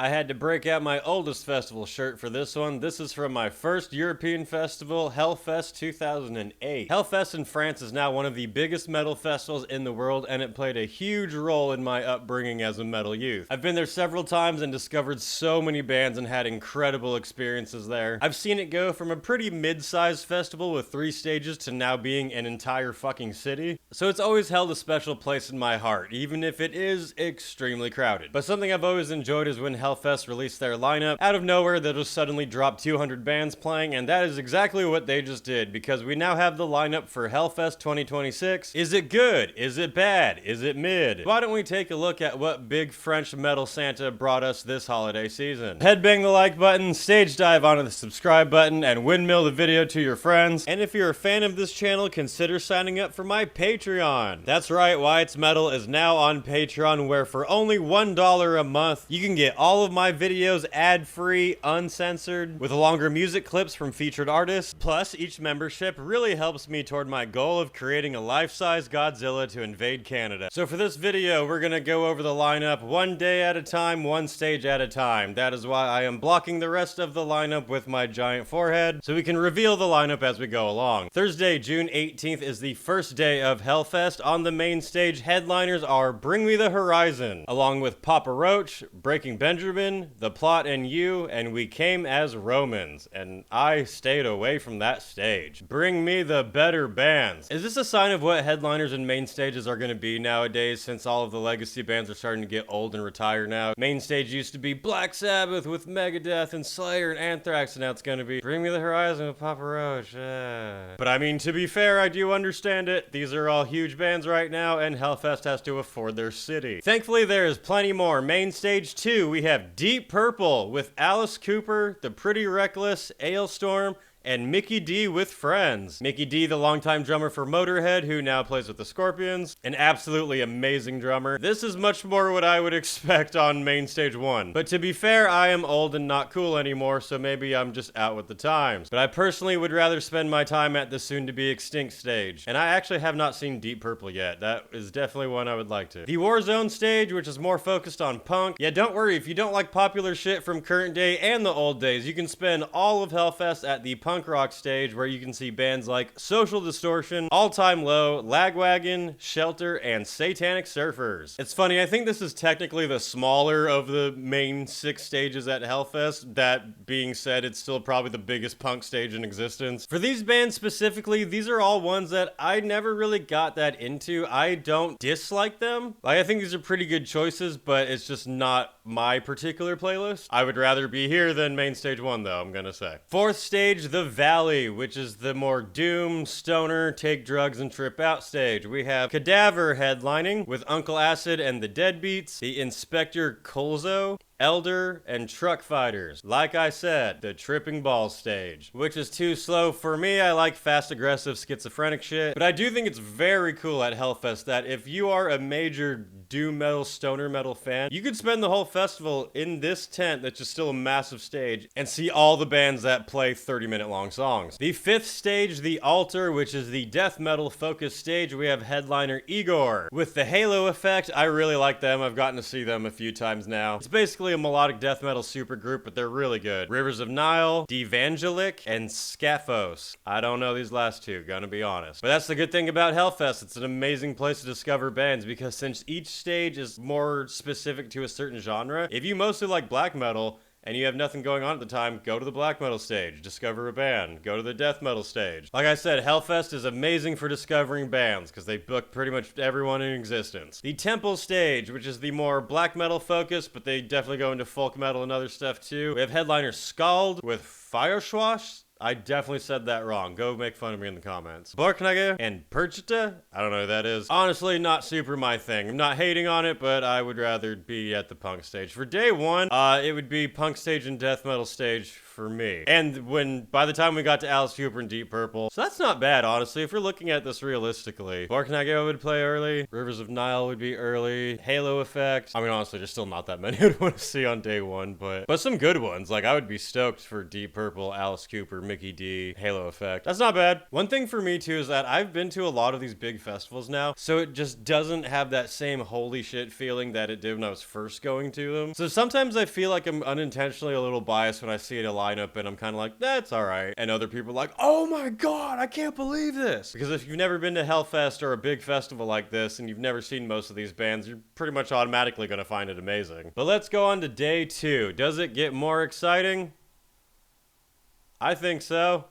I had to break out my oldest festival shirt for this one. This is from my first European festival, Hellfest 2008. Hellfest in France is now one of the biggest metal festivals in the world, and it played a huge role in my upbringing as a metal youth. I've been there several times and discovered so many bands and had incredible experiences there. I've seen it go from a pretty mid-sized festival with 3 stages to now being an entire fucking city. So it's always held a special place in my heart, even if it is extremely crowded. But something I've always enjoyed is when Hellfest released their lineup. Out of nowhere, they'll just suddenly drop 200 bands playing, and that is exactly what they just did, because we now have the lineup for Hellfest 2026. Is it good? Is it bad? Is it mid? Why don't we take a look at what big French metal Santa brought us this holiday season? Headbang the like button, stage dive onto the subscribe button, and windmill the video to your friends. And if you're a fan of this channel, consider signing up for my Patreon. That's right, Why It's Metal is now on Patreon, where for only $1 a month, you can get all of my videos ad-free, uncensored, with longer music clips from featured artists. Plus, each membership really helps me toward my goal of creating a life-size Godzilla to invade Canada. So for this video, we're gonna go over the lineup one day at a time, one stage at a time. That is why I am blocking the rest of the lineup with my giant forehead, so we can reveal the lineup as we go along. Thursday, June 18th is the first day of Hellfest. On the main stage, headliners are Bring Me the Horizon, along with Papa Roach, Breaking Benjamin, The Plot and You, and We Came as Romans, and I stayed away from that stage. Bring me the better bands. Is this a sign of what headliners and main stages are going to be nowadays, since all of the legacy bands are starting to get old and retire now? Main stage used to be Black Sabbath with Megadeth and Slayer and Anthrax, and now it's going to be Bring Me the Horizon with Papa Roach. But I mean, to be fair, I do understand it. These are all huge bands right now, and Hellfest has to afford their city. Thankfully, there is plenty more. Main stage 2, we have Deep Purple with Alice Cooper, The Pretty Reckless, Ailstorm, and Mickey D with Friends. Mickey D, the longtime drummer for Motorhead, who now plays with the Scorpions. An absolutely amazing drummer. This is much more what I would expect on main stage 1. But to be fair, I am old and not cool anymore, so maybe I'm just out with the times. But I personally would rather spend my time at the soon-to-be extinct stage. And I actually have not seen Deep Purple yet. That is definitely one I would like to. The Warzone stage, which is more focused on punk. Yeah, don't worry, if you don't like popular shit from current day and the old days, you can spend all of Hellfest at the punk rock stage, where you can see bands like Social Distortion, All Time Low, Lagwagon, Shelter, and Satanic Surfers. It's funny, I think this is technically the smaller of the main 6 stages at Hellfest. That being said, it's still probably the biggest punk stage in existence. For these bands specifically, these are all ones that I never really got that into. I don't dislike them. Like, I think these are pretty good choices, but it's just not my particular playlist. I would rather be here than main stage 1, though, I'm gonna say. 4th stage, The Valley, which is the more doom, stoner, take drugs and trip out stage. We have Cadaver headlining with Uncle Acid and the Deadbeats, the Inspector Colzo, Elder, and Truck Fighters. Like I said, the Tripping Balls stage, which is too slow for me. I like fast, aggressive, schizophrenic shit. But I do think it's very cool at Hellfest that if you are a major doom metal, stoner metal fan, you could spend the whole festival in this tent that's just still a massive stage and see all the bands that play 30-minute long songs. The 5th stage, The Altar, which is the death metal focused stage, we have headliner Igor. With the Halo Effect, I really like them. I've gotten to see them a few times now. It's basically a melodic death metal supergroup, but they're really good. Rivers of Nile, Devangelic, and Scaphos. I don't know these last two, gonna be honest. But that's the good thing about Hellfest. It's an amazing place to discover bands, because since each stage is more specific to a certain genre, if you mostly like black metal, and you have nothing going on at the time, go to the black metal stage, discover a band, go to the death metal stage. Like I said, Hellfest is amazing for discovering bands, because they book pretty much everyone in existence. The Temple stage, which is the more black metal focused, but they definitely go into folk metal and other stuff too. We have headliner Skald with Fireschwash. I definitely said that wrong. Go make fun of me in the comments. Borknage and Purchita? I don't know who that is. Honestly, not super my thing. I'm not hating on it, but I would rather be at the punk stage. For day 1, it would be punk stage and death metal stage for me. And by the time we got to Alice Cooper and Deep Purple, so that's not bad, honestly, if we're looking at this realistically. Borknage would play early. Rivers of Nile would be early. Halo Effect. I mean, honestly, there's still not that many I'd want to see on day 1, but some good ones. Like, I would be stoked for Deep Purple, Alice Cooper, Mickey D, Halo Effect. That's not bad. One thing for me too is that I've been to a lot of these big festivals now, so it just doesn't have that same holy shit feeling that it did when I was first going to them. So sometimes I feel like I'm unintentionally a little biased when I see a lineup and I'm kind of like, that's alright. And other people are like, oh my god, I can't believe this. Because if you've never been to Hellfest or a big festival like this and you've never seen most of these bands, you're pretty much automatically going to find it amazing. But let's go on to day 2. Does it get more exciting? I think so.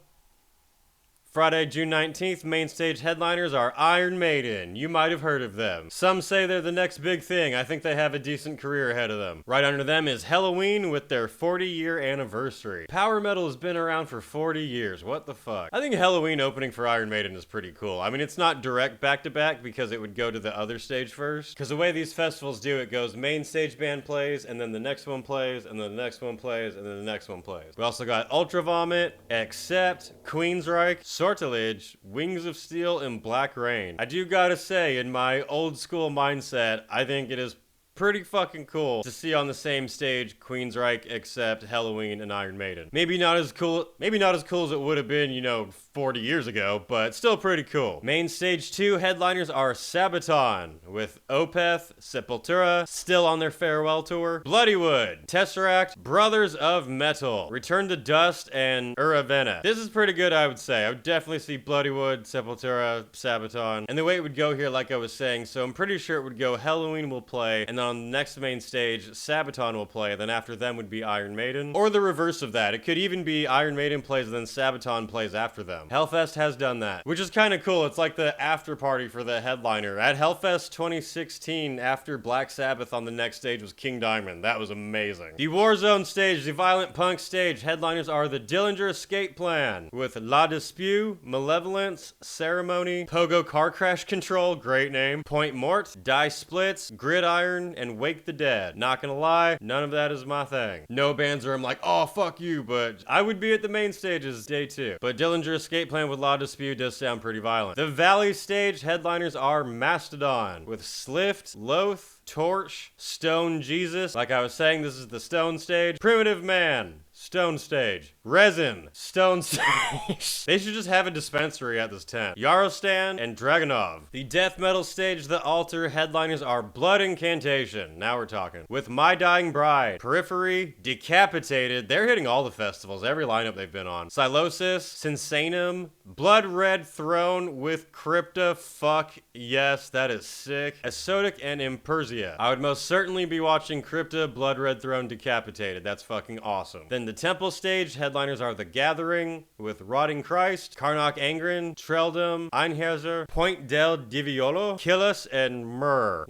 Friday, June 19th, main stage headliners are Iron Maiden. You might have heard of them. Some say they're the next big thing. I think they have a decent career ahead of them. Right under them is Helloween with their 40-year anniversary. Power metal has been around for 40 years. What the fuck? I think Helloween opening for Iron Maiden is pretty cool. I mean, it's not direct back-to-back because it would go to the other stage first. Because the way these festivals do it goes main stage band plays, and then the next one plays, and then the next one plays, and then the next one plays. We also got Ultra Vomit, Accept, Queensryche, Sortilege, Wings of Steel, and Black Rain. I do gotta say, in my old school mindset, I think it is pretty fucking cool to see on the same stage Queensryche, Accept, Helloween, and Iron Maiden. Maybe not as cool as it would have been, you know, 40 years ago, but still pretty cool. Main stage 2 headliners are Sabaton with Opeth, Sepultura, still on their farewell tour, Bloodywood, Tesseract, Brothers of Metal, Return to Dust, and Uravena. This is pretty good, I would say. I would definitely see Bloodywood, Sepultura, Sabaton. And the way it would go here, like I was saying, so I'm pretty sure it would go Helloween will play, and then on the next main stage, Sabaton will play, then after them would be Iron Maiden. Or the reverse of that. It could even be Iron Maiden plays and then Sabaton plays after them. Hellfest has done that, which is kind of cool. It's like the after party for the headliner. At Hellfest 2016, after Black Sabbath on the next stage was King Diamond. That was amazing. The Warzone stage, the Violent Punk stage, headliners are the Dillinger Escape Plan with La Dispute, Malevolence, Ceremony, Pogo Car Crash Control, great name, Point Mort, Die Splits, Gridiron, and Wake the Dead. Not gonna lie, none of that is my thing. No bands where I'm like, oh, fuck you, but I would be at the main stages day 2. But Dillinger Escape Plan with La Dispute does sound pretty violent. The Valley stage headliners are Mastodon with Slift, Loath, Torch, Stone Jesus. Like I was saying, this is the Stone stage. Primitive Man, Stone stage. Resin, Stone stage. They should just have a dispensary at this tent. Yarostan and Dragunov. The death metal stage, the altar, headliners are Blood Incantation. Now we're talking. With My Dying Bride, Periphery, Decapitated. They're hitting all the festivals, every lineup they've been on. Silosis, Sinsanum, Blood Red Throne with Crypta. Fuck yes, that is sick. Asotic and Impersia. I would most certainly be watching Crypta, Blood Red Throne, Decapitated. That's fucking awesome. Then the Temple stage, headliners are The Gathering with Rotting Christ, Karnak Angren, Treldom, Einherzer, Point del Diviolo, Killus, and Myrrh.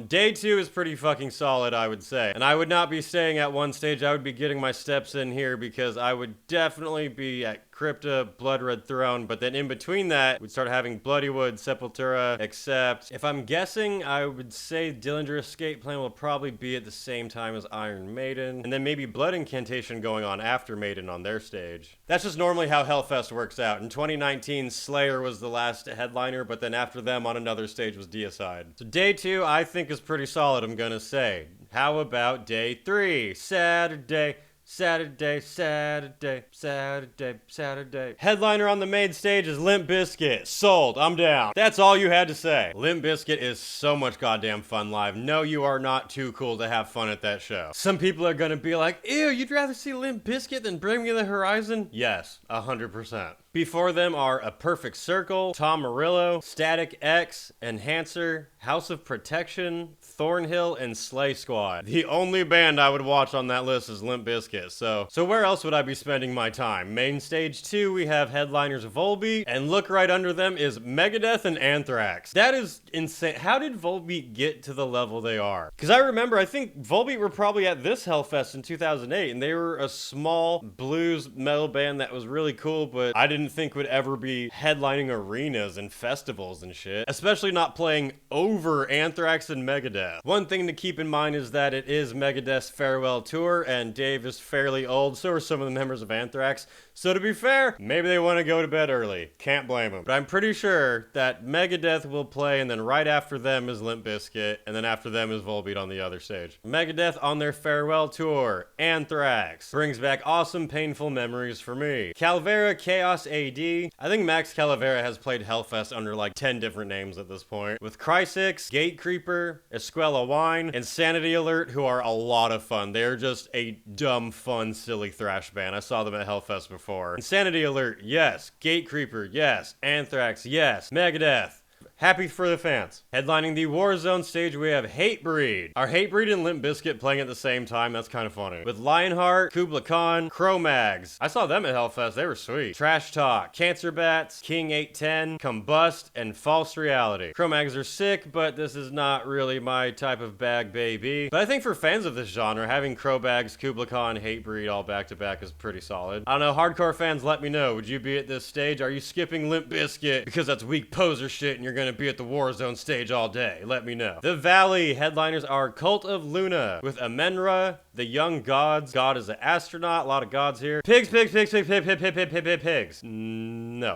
Day 2 is pretty fucking solid, I would say. And I would not be staying at one stage. I would be getting my steps in here because I would definitely be at Crypta, Blood Red Throne, but then in between that, we'd start having Bloodywood, Sepultura, Accept. If I'm guessing, I would say Dillinger Escape Plan will probably be at the same time as Iron Maiden, and then maybe Blood Incantation going on after Maiden on their stage. That's just normally how Hellfest works out. In 2019, Slayer was the last headliner, but then after them on another stage was Deicide. So day 2, I think is pretty solid, I'm gonna say. How about day 3? Saturday. Headliner on the main stage is Limp Bizkit. Sold. I'm down. That's all you had to say. Limp Bizkit is so much goddamn fun live. No, you are not too cool to have fun at that show. Some people are gonna be like, ew, you'd rather see Limp Bizkit than Bring Me the Horizon? Yes, 100%. Before them are A Perfect Circle, Tom Morello, Static X, Enhancer, House of Protection, Thornhill, and Slay Squad. The only band I would watch on that list is Limp Bizkit, so where else would I be spending my time? Main stage 2, we have headliners Volbeat, and look right under them is Megadeth and Anthrax. That is insane. How did Volbeat get to the level they are? Because I remember, I think Volbeat were probably at this Hellfest in 2008, and they were a small blues metal band that was really cool, but I didn't think would ever be headlining arenas and festivals and shit. Especially not playing over Anthrax and Megadeth. Megadeth. One thing to keep in mind is that it is Megadeth's farewell tour, and Dave is fairly old, so are some of the members of Anthrax. So to be fair, maybe they want to go to bed early. Can't blame them. But I'm pretty sure that Megadeth will play, and then right after them is Limp Bizkit, and then after them is Volbeat on the other stage. Megadeth on their farewell tour. Anthrax brings back awesome, painful memories for me. Calavera Chaos AD. I think Max Calavera has played Hellfest under like 10 different names at this point. With Crysis, Gatecreeper, Escuela Wine, and Sanity Alert, who are a lot of fun. They're just a dumb, fun, silly thrash band. I saw them at Hellfest before. Insanity Alert, yes. Gatecreeper, yes. Anthrax, yes. Megadeth. Happy for the fans. Headlining the Warzone stage, we have Hatebreed. Are Hatebreed and Limp Bizkit playing at the same time? That's kind of funny. With Lionheart, Kubla Khan, Cro-Mags. I saw them at Hellfest. They were sweet. Trash Talk, Cancer Bats, King 810, Combust, and False Reality. Cro-Mags are sick, but this is not really my type of bag, baby. But I think for fans of this genre, having Cro-Mags, Kubla Khan, Hatebreed all back-to-back is pretty solid. I don't know, hardcore fans, let me know. Would you be at this stage? Are you skipping Limp Bizkit because that's weak poser shit and you're gonna be at the Warzone stage all day? Let me know. The Valley headliners are Cult of Luna with Amenra, the Young Gods. God is an astronaut. A lot of gods here. Pigs. No.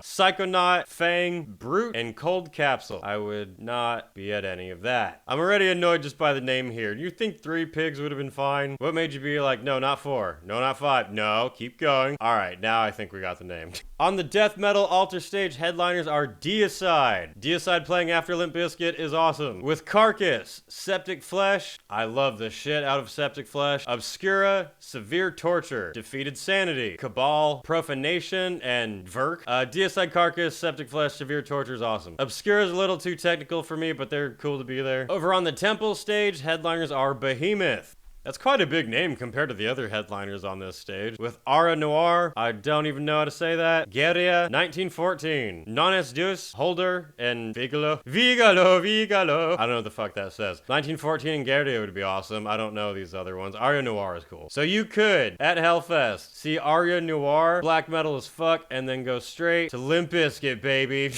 Psychonaut, Fang, Brute, and Cold Capsule. I would not be at any of that. I'm already annoyed just by the name here. Do you think 3 pigs would have been fine? What made you be like, no, not 4. No, not 5. No, keep going. All right, now I think we got the name. On the death metal altar stage, headliners are Deicide. Deicide playing after Limp Bizkit is awesome. With Carcass, Septic Flesh. I love the shit out of Septic Flesh. Obscura, Severe Torture, Defeated Sanity, Cabal, Profanation, and Verk. Deicide, Carcass, Septic Flesh, Severe Torture is awesome. Obscura is a little too technical for me, but they're cool to be there. Over on the Temple stage, headliners are Behemoth. That's quite a big name compared to the other headliners on this stage. With Ara Noir, I don't even know how to say that. Guerrilla, 1914. Nones Deus, Holder, and Vigalo. Vigalo. I don't know what the fuck that says. 1914 and Guerrilla would be awesome. I don't know these other ones. Aria Noir is cool. So you could, at Hellfest, see Aria Noir, black metal as fuck, and then go straight to Limp Bizkit, baby.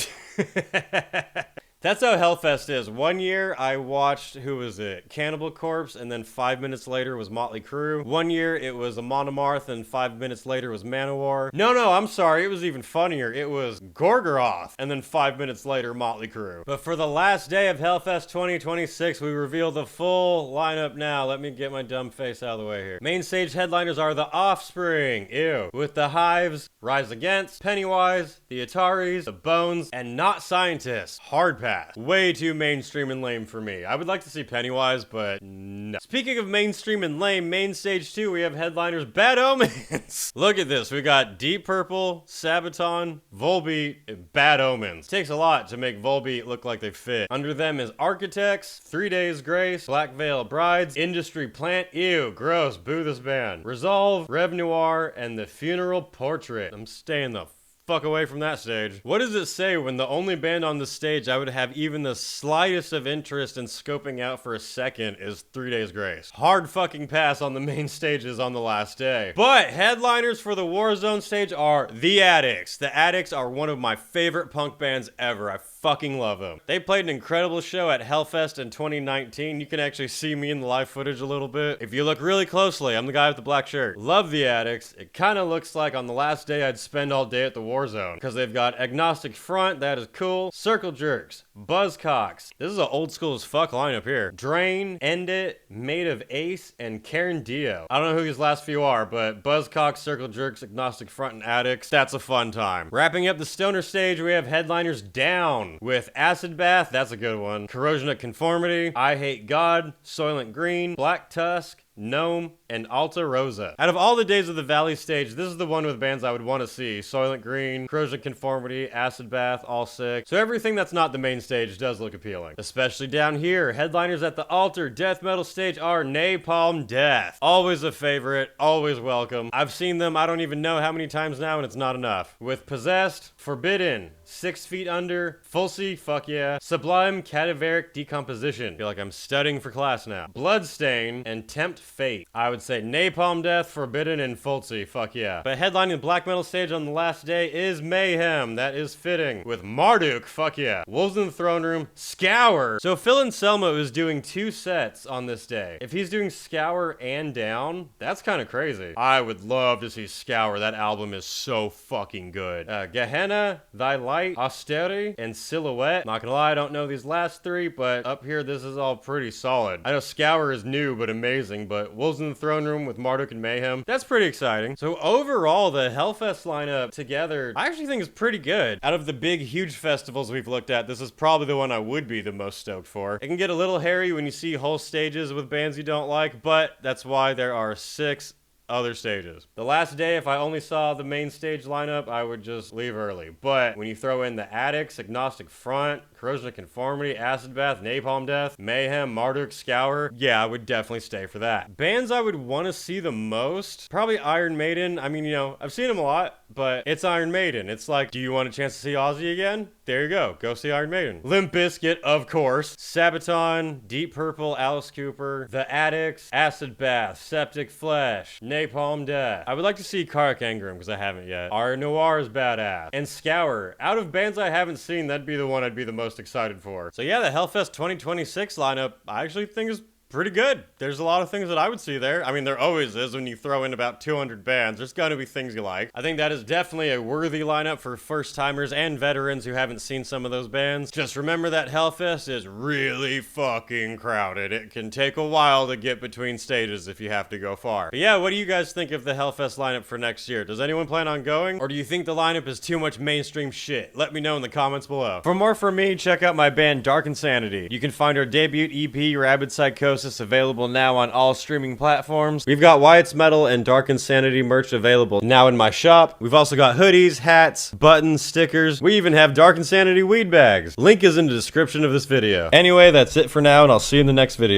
That's how Hellfest is. One year I watched, who was it? Cannibal Corpse, and then 5 minutes later was Motley Crue. One year it was a Monomarth, and 5 minutes later was Manowar. No, I'm sorry. It was even funnier. It was Gorgoroth, and then 5 minutes later Motley Crue. But for the last day of Hellfest 2026, we reveal the full lineup now. Let me get my dumb face out of the way here. Main stage headliners are The Offspring. Ew. With The Hives, Rise Against, Pennywise, The Ataris, The Bones, and Not Scientists. Hard pass. Way too mainstream and lame for me. I would like to see Pennywise, but no. Speaking of mainstream and lame, main stage 2, we have headliners Bad Omens. Look at this. We got Deep Purple, Sabaton, Volbeat, and Bad Omens. Takes a lot to make Volbeat look like they fit. Under them is Architects, 3 Days Grace, Black Veil Brides, Industry Plant, ew, gross, boo this band. Resolve, Rev Noir, and The Funeral Portrait. I'm staying the fuck away from that stage. What does it say when the only band on the stage I would have even the slightest of interest in scoping out for a second is 3 Days Grace? Hard fucking pass on the main stages on the last day. But headliners for the Warzone stage are The Addicts. The Addicts are one of my favorite punk bands ever. I fucking love them. They played an incredible show at Hellfest in 2019. You can actually see me in the live footage a little bit. If you look really closely, I'm the guy with the black shirt. Love The Addicts. It kind of looks like on the last day I'd spend all day at the Warzone, because they've got Agnostic Front, that is cool, Circle Jerks, Buzzcocks. This is an old school as fuck lineup here. Drain, End It, Made of Ace, and Karen Dio. I don't know who these last few are, but Buzzcocks, Circle Jerks, Agnostic Front, and Addicts, that's a fun time. Wrapping up the stoner stage, we have headliners Down with Acid Bath, that's a good one, Corrosion of Conformity, I Hate God, Soylent Green, Black Tusk, Gnome, and Alta Rosa. Out of all the days of the Valley stage, this is the one with bands I would want to see. Soylent Green, Corrosion Conformity, Acid Bath, all sick. So everything that's not the main stage does look appealing. Especially down here, headliners at the Altar death metal stage are Napalm Death. Always a favorite, always welcome. I've seen them I don't even know how many times now, and it's not enough. With Possessed, Forbidden, 6 Feet Under, Fulci, fuck yeah, Sublime Cadaveric Decomposition. Feel like I'm studying for class now. Bloodstain, and Tempt Fate. I would say Napalm Death, Forbidden, and Fulci. Fuck yeah. But headlining the black metal stage on the last day is Mayhem. That is fitting. With Marduk. Fuck yeah. Wolves in the Throne Room. Scour. So Phil Anselmo is doing 2 sets on this day. If he's doing Scour and Down, that's kind of crazy. I would love to see Scour. That album is so fucking good. Gehenna, Thy Light, Austeri, and Silhouette. Not gonna lie, I don't know these last 3, but up here, this is all pretty solid. I know Scour is new, but amazing, but Wolves in the Throne Room with Marduk and Mayhem, that's pretty exciting. So overall, the Hellfest lineup together, I actually think is pretty good. Out of the big, huge festivals we've looked at, this is probably the one I would be the most stoked for. It can get a little hairy when you see whole stages with bands you don't like, but that's why there are 6 other stages. The last day, if I only saw the main stage lineup, I would just leave early. But when you throw in the Addicts, Agnostic Front, Corrosion of Conformity, Acid Bath, Napalm Death, Mayhem, Marduk, Scour, yeah, I would definitely stay for that. Bands I would want to see the most, probably Iron Maiden. I mean, you know, I've seen them a lot, but it's Iron Maiden. It's like, do you want a chance to see Ozzy again? There you go. Go see Iron Maiden. Limp Bizkit, of course. Sabaton, Deep Purple, Alice Cooper, The Addicts, Acid Bath, Septic Flesh, Napalm Death. I would like to see Kark Engram because I haven't yet. Art Noir is badass. And Scour. Out of bands I haven't seen, that'd be the one I'd be the most excited for. So yeah, the Hellfest 2026 lineup, I actually think is pretty good. There's a lot of things that I would see there. I mean, there always is when you throw in about 200 bands. There's got to be things you like. I think that is definitely a worthy lineup for first-timers and veterans who haven't seen some of those bands. Just remember that Hellfest is really fucking crowded. It can take a while to get between stages if you have to go far. But yeah, what do you guys think of the Hellfest lineup for next year? Does anyone plan on going? Or do you think the lineup is too much mainstream shit? Let me know in the comments below. For more from me, check out my band Dark Insanity. You can find our debut EP, Rabid Psychosis, available now on all streaming platforms. We've got Wyatt's Metal and Dark Insanity merch available now in my shop. We've also got hoodies, hats, buttons, stickers. We even have Dark Insanity weed bags. Link is in the description of this video. Anyway, that's it for now, and I'll see you in the next video.